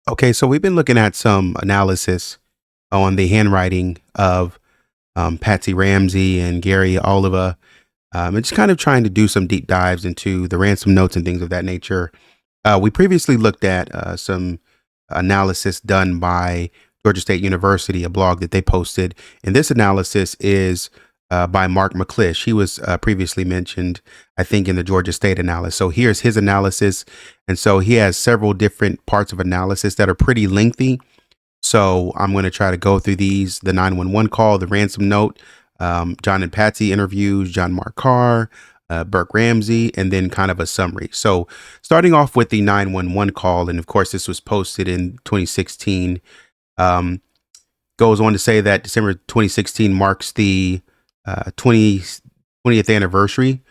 Okay, so we've been looking at some analysis on the handwriting of Patsy Ramsey and Gary Oliva, and just kind of trying to do some deep dives into the ransom notes and things of that nature. We previously looked at some analysis done by Georgia State University, a blog that they posted. And this analysis is by Mark McClish. He was previously mentioned, I think, in the Georgia State analysis. So here's his analysis. And so he has several different parts of analysis that are pretty lengthy. So I'm going to try to go through these: the 911 call, the ransom note, John and Patsy interviews, John Mark Carr, Burke Ramsey, and then kind of a summary. So starting off with the 911 call, and of course this was posted in 2016, um, goes on to say that December 2016 marks the 20th anniversary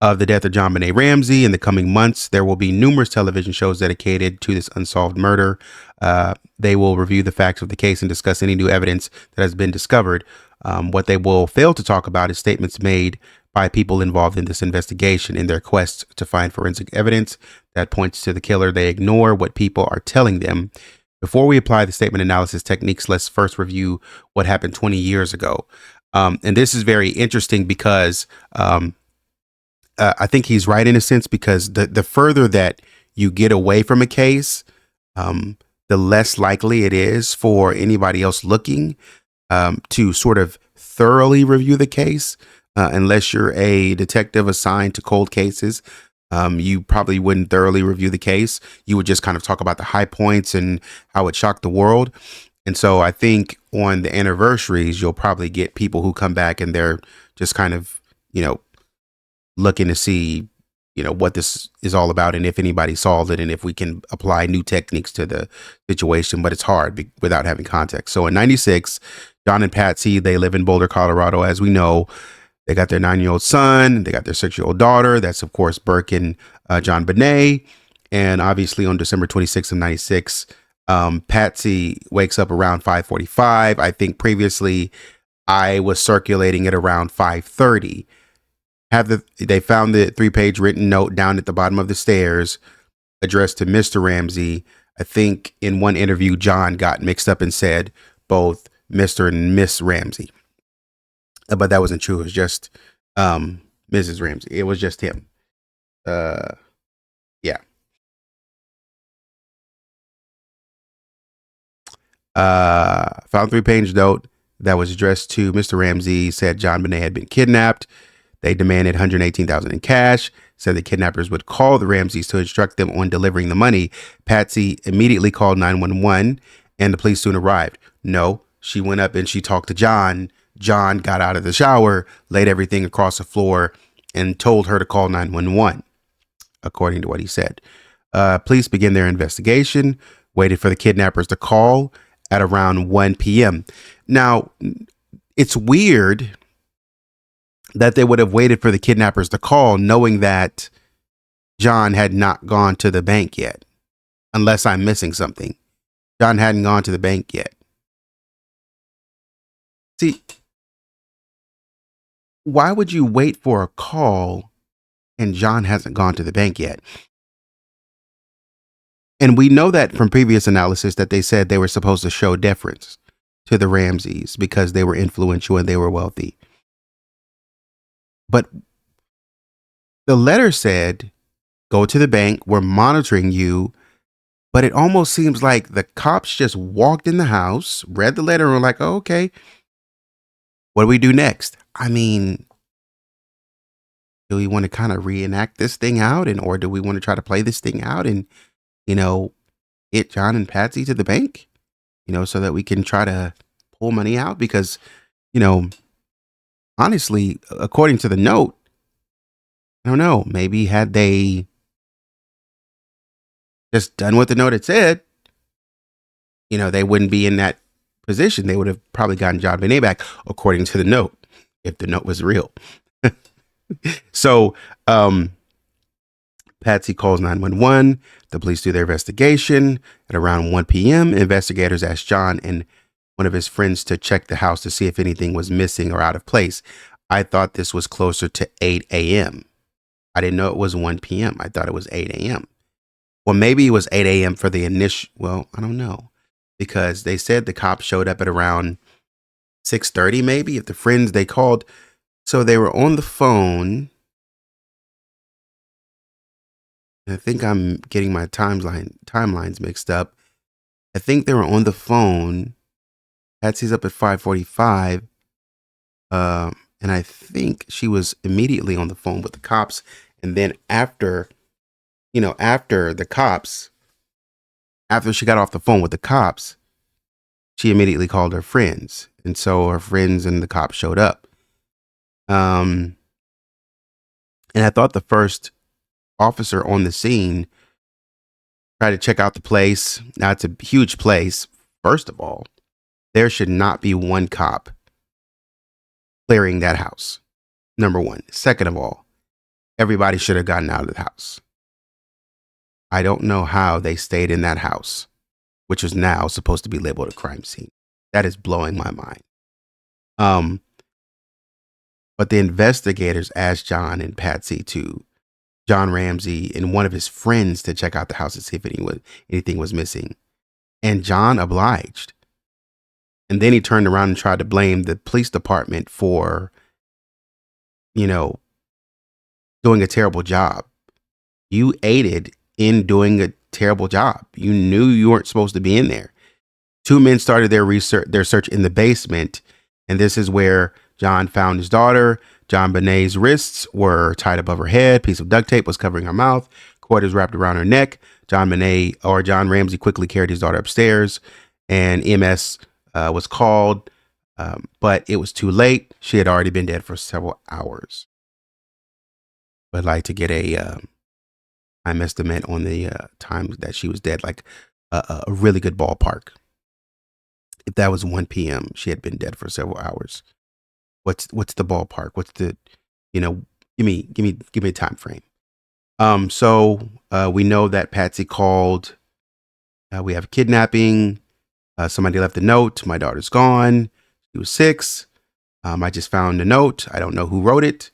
of the death of JonBenét Ramsey. In the coming months, there will be numerous television shows dedicated to this unsolved murder. They will review the facts of the case and discuss any new evidence that has been discovered. What they will fail to talk about is statements made by people involved in this investigation in their quest to find forensic evidence that points to the killer. They ignore what people are telling them. Before we apply the statement analysis techniques, let's first review what happened 20 years ago. And this is very interesting because I think he's right in a sense, because the further that you get away from a case, the less likely it is for anybody else looking to sort of thoroughly review the case. Unless you're a detective assigned to cold cases, you probably wouldn't thoroughly review the case. You would just kind of talk about the high points and how it shocked the world. And so I think on the anniversaries, you'll probably get people who come back and they're just kind of, looking to see, what this is all about and if anybody solved it and if we can apply new techniques to the situation. But it's hard without having context. So in 96, John and Patsy, they live in Boulder, Colorado, as we know. They got their 9-year-old son. They got their 6-year-old daughter. That's, of course, Burke and JonBenét. And obviously on December 26th of 96, Patsy wakes up around 5:45. I think previously I was circulating it around 5:30. They found the 3-page written note down at the bottom of the stairs addressed to Mr. Ramsey. I think in one interview, John got mixed up and said both Mr. and Miss Ramsey. But that wasn't true. It was just Mrs. Ramsey. It was just him. Yeah. Found 3-page note that was addressed to Mr. Ramsey. Said JonBenét had been kidnapped. They demanded $118,000 in cash. Said the kidnappers would call the Ramseys to instruct them on delivering the money. Patsy immediately called 911, and the police soon arrived. No, she went up and she talked to John. John got out of the shower, laid everything across the floor, and told her to call 911, according to what he said. Police began their investigation, waited for the kidnappers to call at around 1 p.m. Now, it's weird that they would have waited for the kidnappers to call, knowing that John had not gone to the bank yet, unless I'm missing something. John hadn't gone to the bank yet. See, why would you wait for a call and John hasn't gone to the bank yet? And we know that from previous analysis that they said they were supposed to show deference to the Ramseys because they were influential and they were wealthy. But the letter said, go to the bank, we're monitoring you. But it almost seems like the cops just walked in the house, read the letter, and were like, oh, okay, what do we do next? I mean, do we want to kind of reenact this thing out, or do we want to try to play this thing out and, get John and Patsy to the bank, so that we can try to pull money out? Because, honestly, according to the note, I don't know, maybe had they just done what the note had said, they wouldn't be in that position. They would have probably gotten JonBenét back, according to the note, if the note was real. So, Patsy calls 911. The police do their investigation. At around 1 p.m., investigators asked John and one of his friends to check the house to see if anything was missing or out of place. I thought this was closer to 8 a.m. I didn't know it was 1 p.m. I thought it was 8 a.m. Well, maybe it was 8 a.m. for the initial. Well, I don't know, because they said the cops showed up at around 6:30. Maybe if the friends they called, so they were on the phone. I think I'm getting my timelines mixed up. I think they were on the phone. Patsy's up at 5:45, and I think she was immediately on the phone with the cops. And then after the cops, after she got off the phone with the cops, she immediately called her friends. And so her friends and the cops showed up. And I thought the first officer on the scene tried to check out the place. Now, it's a huge place. First of all, there should not be one cop clearing that house. Number one. Second of all, everybody should have gotten out of the house. I don't know how they stayed in that house, which is now supposed to be labeled a crime scene. That is blowing my mind. But the investigators asked John and Patsy John Ramsey and one of his friends to check out the house to see if anything was missing. And John obliged. And then he turned around and tried to blame the police department for, doing a terrible job. You aided in doing a terrible job. You knew you weren't supposed to be in there. Two men started their search in the basement, and this is where John found his daughter. JonBenét's wrists were tied above her head. A piece of duct tape was covering her mouth. Cord was wrapped around her neck. John Ramsey quickly carried his daughter upstairs, and EMS was called, but it was too late. She had already been dead for several hours. I'd like to get a time estimate on the time that she was dead, like a really good ballpark. If that was 1 p.m., she had been dead for several hours. What's the ballpark? What's the, give me a time frame. So we know that Patsy called. We have a kidnapping. Somebody left a note. My daughter's gone. She was 6. I just found a note. I don't know who wrote it.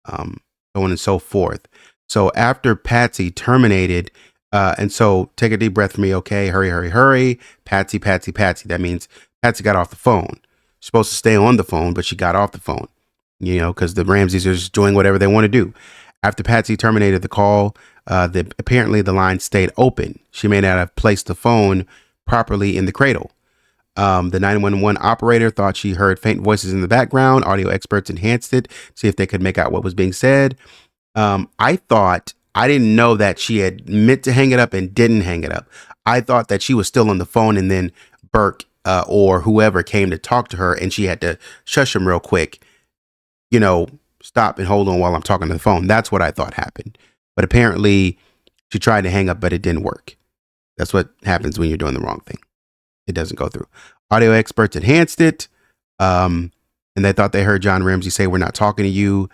So on and so forth. So after Patsy terminated, and so take a deep breath for me, okay? Hurry. Patsy. That means Patsy got off the phone. She's supposed to stay on the phone, but she got off the phone, because the Ramseys are just doing whatever they want to do. After Patsy terminated the call, apparently the line stayed open. She may not have placed the phone properly in the cradle. The 911 operator thought she heard faint voices in the background. Audio experts enhanced it, see if they could make out what was being said. I didn't know that she had meant to hang it up and didn't hang it up. I thought that she was still on the phone, and then Burke or whoever came to talk to her, and she had to shush him real quick. Stop and hold on while I'm talking to the phone. That's what I thought happened. But apparently she tried to hang up, but it didn't work. That's what happens when you're doing the wrong thing. It doesn't go through. Audio experts enhanced it. And they thought they heard John Ramsey say, "We're not talking to you."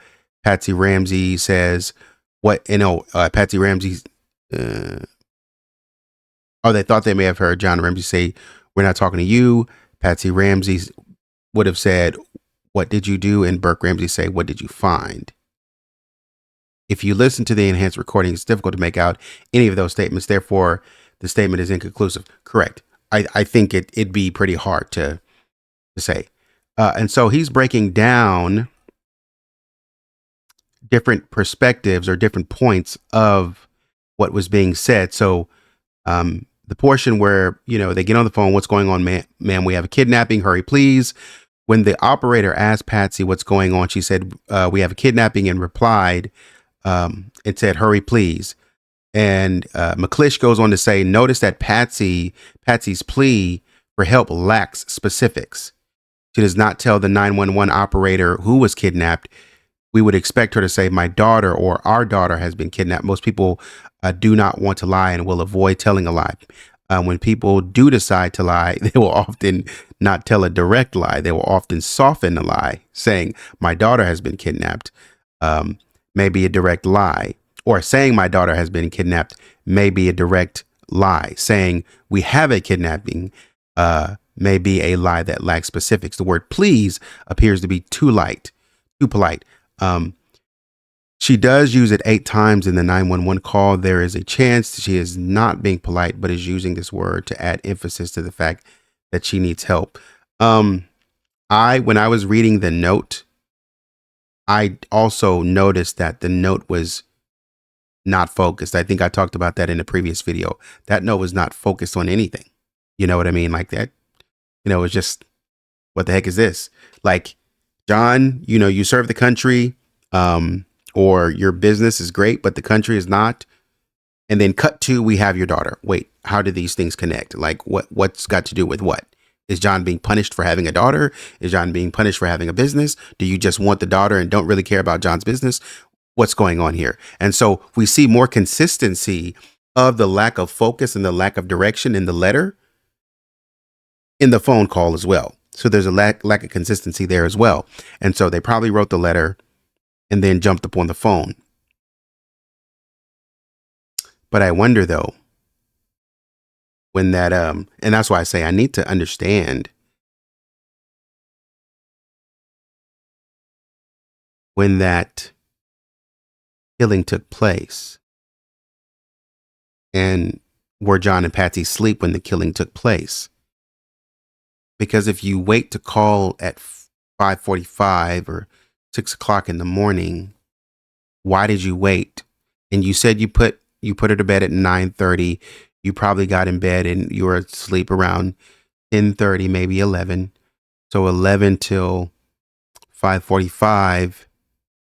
Patsy Ramsey says, Patsy Ramsey, they thought they may have heard John Ramsey say, "We're not talking to you." Patsy Ramsey would have said, "What did you do?" And Burke Ramsey say, "What did you find?" If you listen to the enhanced recording, it's difficult to make out any of those statements. Therefore, the statement is inconclusive. Correct. I think it'd be pretty hard to say. And so he's breaking down different perspectives or different points of what was being said. So the portion where, they get on the phone, "What's going on, ma'am? We have a kidnapping. Hurry, please." When the operator asked Patsy what's going on, she said, "We have a kidnapping," and replied, it said, "Hurry, please." And McClish goes on to say, "Notice that Patsy's plea for help lacks specifics. She does not tell the 911 operator who was kidnapped. We would expect her to say, 'My daughter,' or 'Our daughter has been kidnapped.' Most people do not want to lie and will avoid telling a lie. When people do decide to lie, they will often not tell a direct lie. They will often soften the lie, saying, 'My daughter has been kidnapped,' may be a direct lie. Or saying 'My daughter has been kidnapped' may be a direct lie. Saying 'We have a kidnapping' may be a lie that lacks specifics. The word 'please' appears to be too polite. She does use it 8 times in the 911 call. There is a chance she is not being polite, but is using this word to add emphasis to the fact that she needs help. When I was reading the note, I also noticed that the note was not focused. I think I talked about that in a previous video. That note was not focused on anything. You know what I mean? Like that, it's just, what the heck is this? Like, John, you serve the country, or your business is great, but the country is not. And then cut to, we have your daughter. Wait, how did these things connect? Like, what's got to do with what? Is John being punished for having a daughter? Is John being punished for having a business? Do you just want the daughter and don't really care about John's business? What's going on here? And so we see more consistency of the lack of focus and the lack of direction in the letter in the phone call as well. So there's a lack of consistency there as well. And so they probably wrote the letter and then jumped up on the phone. But I wonder though, when that, and that's why I say I need to understand when that killing took place, and were John and Patsy asleep when the killing took place? Because if you wait to call at 5:45 or 6 o'clock in the morning, why did you wait? And you said you put her to bed at 9:30. You probably got in bed and you were asleep around 10:30, maybe 11. So 11 till 5:45,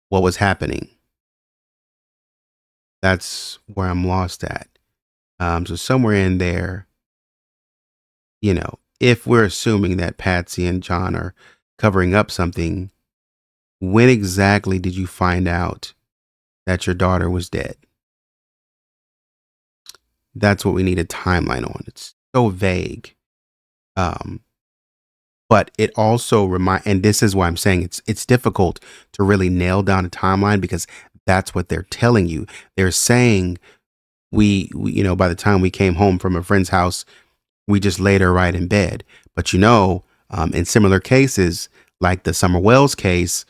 what was happening? That's where I'm lost at. So somewhere in there, if we're assuming that Patsy and John are covering up something, when exactly did you find out that your daughter was dead? That's what we need a timeline on. It's so vague. But it also and this is why I'm saying it's difficult to really nail down a timeline, because that's what they're telling you. They're saying we by the time we came home from a friend's house, we just laid her right in bed. But in similar cases, like the Summer Wells case,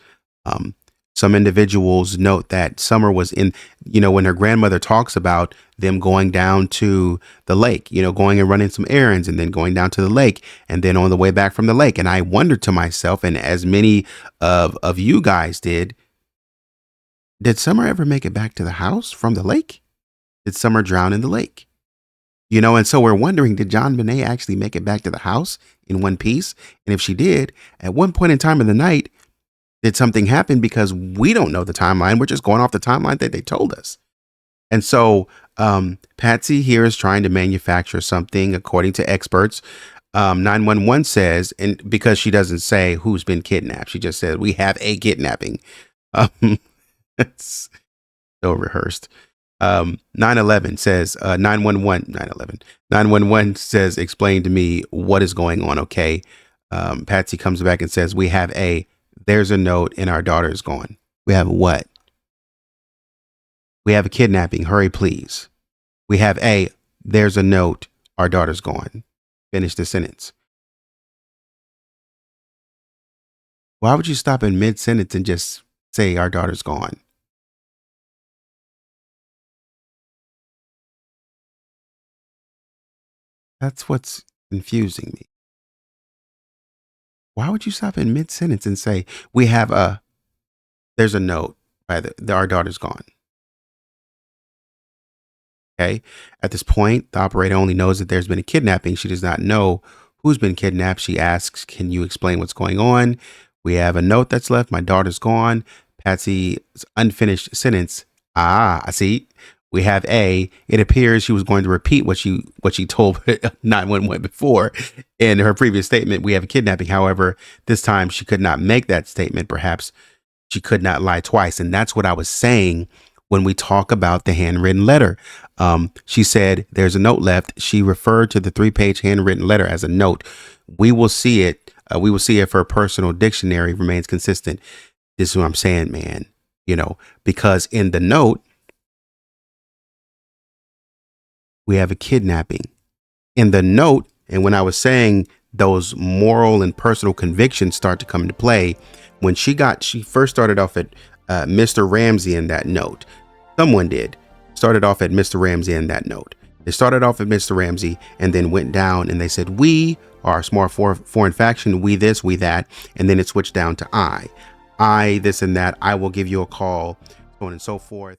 some individuals note that Summer was in, when her grandmother talks about them going down to the lake, going and running some errands and then going down to the lake and then on the way back from the lake. And I wondered to myself, and as many of you guys did Summer ever make it back to the house from the lake? Did Summer drown in the lake? And so we're wondering, did JonBenét actually make it back to the house in one piece? And if she did, at one point in time in the night, did something happen? Because we don't know the timeline. We're just going off the timeline that they told us. And so Patsy here is trying to manufacture something according to experts. 911 says, and because she doesn't say who's been kidnapped, she just said, we have a kidnapping. It's so rehearsed. 911 says, 911 says, explain to me what is going on. Okay. Patsy comes back and says, there's a note and our daughter is gone. We have what? We have a kidnapping. Hurry, please. We have there's a note. Our daughter's gone. Finish the sentence. Why would you stop in mid-sentence and just say our daughter's gone? That's what's confusing me. Why would you stop in mid-sentence and say, there's a note, our daughter's gone? Okay. At this point, the operator only knows that there's been a kidnapping. She does not know who's been kidnapped. She asks, can you explain what's going on? We have a note that's left. My daughter's gone. Patsy's unfinished sentence. I see. We have it appears she was going to repeat what she told 911 before in her previous statement. We have a kidnapping. However, this time she could not make that statement. Perhaps she could not lie twice. And that's what I was saying when we talk about the handwritten letter. She said there's a note left. She referred to the 3-page handwritten letter as a note. We will see it. We will see if her personal dictionary remains consistent. This is what I'm saying, man. Because in the note, we have a kidnapping. In the note, and when I was saying those moral and personal convictions start to come into play, when she first started off at Mr. Ramsey in that note. Someone did. Started off at Mr. Ramsey in that note. They started off at Mr. Ramsey and then went down and they said, we are a small foreign faction, we this, we that. And then it switched down to I this and that. I will give you a call, so on and so forth.